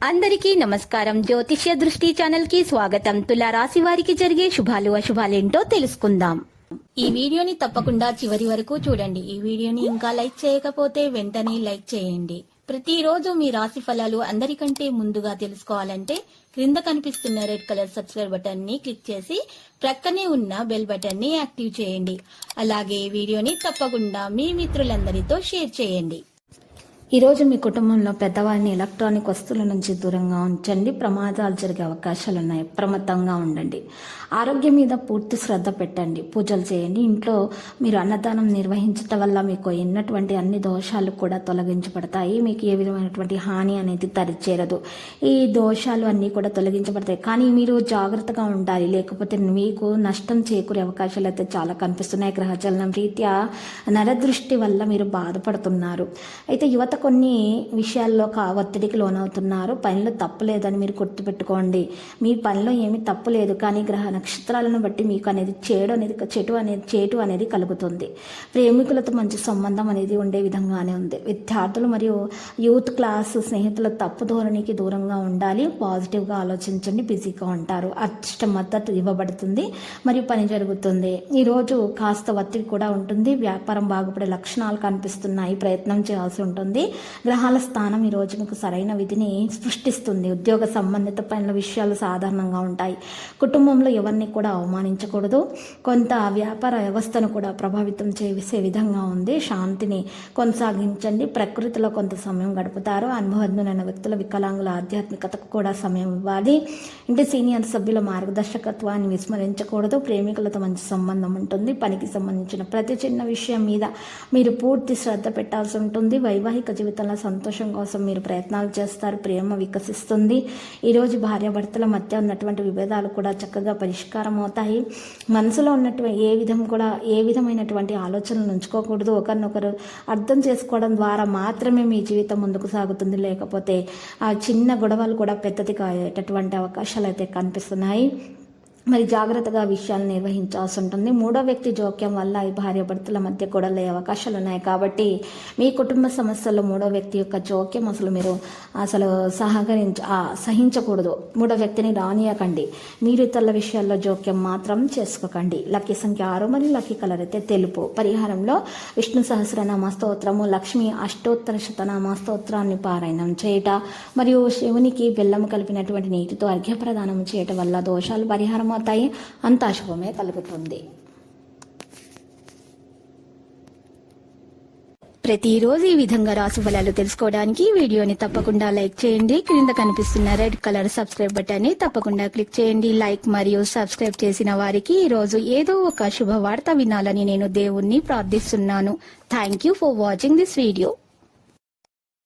అందరికీ నమస్కారం. జ్యోతిష్య దృష్టి ఛానల్ కి స్వాగతం. తులా రాశి వారికి జరిగే శుభాలు అశుభాలేంటో తెలుసుకుందాం. ఈ వీడియోని తప్పకుండా చివరి వరకు చూడండి. ఈ వీడియోని ఇంకా లైక్ చేయకపోతే వెంటనే లైక్ చేయండి. ప్రతిరోజు మీ రాశి ఫలాలు అందరికంటే ముందుగా తెలుసుకోవాలంటే క్రింద కనిపిస్తున్న రెడ్ కలర్ సబ్స్క్రైబ్ బటన్ ని క్లిక్ చేసి ప్రక్కనే ఉన్న బెల్ బటన్ ని యాక్టివ్ చేయండి. అలాగే వీడియోని తప్పకుండా మీ మిత్రులందరితో షేర్ చేయండి. ఈరోజు మీ కుటుంబంలో పెద్దవారిని ఎలక్ట్రానిక్ వస్తువుల నుంచి దూరంగా ఉంచండి. ప్రమాదాలు జరిగే అవకాశాలు ఉన్నాయి. అప్రమత్తంగా ఉండండి. ఆరోగ్యం మీద పూర్తి శ్రద్ధ పెట్టండి. పూజలు చేయండి. ఇంట్లో మీరు అన్నదానం నిర్వహించటం వల్ల మీకు ఎన్నటువంటి అన్ని దోషాలు కూడా తొలగించబడతాయి. మీకు ఏ విధమైనటువంటి హాని అనేది తరిచేరదు. ఈ దోషాలు అన్నీ కూడా తొలగించబడతాయి. కానీ మీరు జాగ్రత్తగా ఉండాలి. లేకపోతే మీకు నష్టం చేకూరే అవకాశాలు అయితే చాలా కనిపిస్తున్నాయి. గ్రహచలనం రీత్యా నరదృష్టి వల్ల మీరు బాధపడుతున్నారు. అయితే యువత కొన్ని విషయాల్లో ఒత్తిడికి లోనవుతున్నారు. పనిలో తప్పు లేదని మీరు గుర్తుపెట్టుకోండి. మీ పనిలో ఏమీ తప్పు లేదు, కానీ గ్రహ నక్షత్రాలను బట్టి మీకు అనేది చేటు అనేది కలుగుతుంది. ప్రేమికులతో మంచి సంబంధం అనేది ఉండే విధంగానే ఉంది. విద్యార్థులు మరియు యూత్ క్లాస్ స్నేహితుల తప్పు ధోరణికి దూరంగా ఉండాలి. పాజిటివ్గా ఆలోచించండి. బిజీగా ఉంటారు. అదృష్ట మద్దతు ఇవ్వబడుతుంది మరియు పని జరుగుతుంది. ఈరోజు కాస్త ఒత్తిడి కూడా ఉంటుంది. వ్యాపారం బాగుపడే లక్షణాలు కనిపిస్తున్నాయి. ప్రయత్నం చేయాల్సి ఉంటుంది. గ్రహాల స్థానం ఈ రోజు మీకు సరైన విధిని సృష్టిస్తుంది. ఉద్యోగ సంబంధిత పనుల విషయాలు సాధారణంగా ఉంటాయి. కుటుంబంలో ఎవరిని కూడా అవమానించకూడదు. కొంత వ్యాపార వ్యవస్థను కూడా ప్రభావితం చేసే విధంగా ఉంది. శాంతిని కొనసాగించండి. ప్రకృతిలో కొంత సమయం గడుపుతారు. అనుభవజ్ఞులైన వ్యక్తుల వికలాంగుల ఆధ్యాత్మికతకు కూడా సమయం ఇవ్వాలి. ఇంటి సీనియర్ సభ్యుల మార్గదర్శకత్వాన్ని విస్మరించకూడదు. ప్రేమికులతో మంచి సంబంధం ఉంటుంది. పనికి సంబంధించిన ప్రతి చిన్న విషయం మీద మీరు పూర్తి శ్రద్ధ పెట్టాల్సి ఉంటుంది. వైవాహిక జీవితంలో సంతోషం కోసం మీరు ప్రయత్నాలు చేస్తారు. ప్రేమ వికసిస్తుంది. ఈరోజు భార్యాభర్తల మధ్య ఉన్నటువంటి విభేదాలు కూడా చక్కగా పరిష్కారం అవుతాయి. మనసులో ఉన్నటువంటి ఏ విధమైనటువంటి ఆలోచనలు ఉంచుకోకూడదు. ఒకరినొకరు అర్థం చేసుకోవడం ద్వారా మాత్రమే మీ జీవితం ముందుకు సాగుతుంది. లేకపోతే ఆ చిన్న గొడవలు కూడా పెద్దదిగా అయ్యేటటువంటి అవకాశాలు అయితే కనిపిస్తున్నాయి. మరి జాగ్రత్తగా విషయాలు నిర్వహించాల్సి ఉంటుంది. మూడో వ్యక్తి జోక్యం వల్ల ఈ భార్యాభర్తల మధ్య గొడవలు అవకాశాలు ఉన్నాయి. కాబట్టి మీ కుటుంబ సమస్యల్లో మూడో వ్యక్తి యొక్క జోక్యం మీరు సహించకూడదు. మూడో వ్యక్తిని రానియకండి. మీరు ఇతరుల విషయాల్లో జోక్యం మాత్రం చేసుకోకండి. లక్కీ సంఖ్య 6 మరియు లక్కీ కలర్ అయితే తెలుపు. పరిహారంలో విష్ణు సహస్రనామ స్తోత్రము, లక్ష్మి అష్టోత్తర శతనామ స్తోత్రాన్ని పారాయణం చేయట మరియు శివునికి బెల్లం కలిపినటువంటి నీటితో అర్ఘ్యప్రదానం చేయటం వల్ల దోషాలు పరిహారం అవుతాయి. అంతా శుభమే కలుగుతుంది. ప్రతిరోజు ఈ విధంగా రాశి ఫలాలు తెలుసుకోవడానికి వీడియోని తప్పకుండా లైక్ చేయండి. క్రింద కనిపిస్తున్న రెడ్ కలర్ సబ్స్క్రైబ్ బటన్ ని తప్పకుండా క్లిక్ చేయండి. లైక్ మరియు సబ్స్క్రైబ్ చేసిన వారికి ఈ రోజు ఏదో ఒక శుభవార్త వినాలని నేను దేవుణ్ణి ప్రార్థిస్తున్నాను. Thank you for watching this video.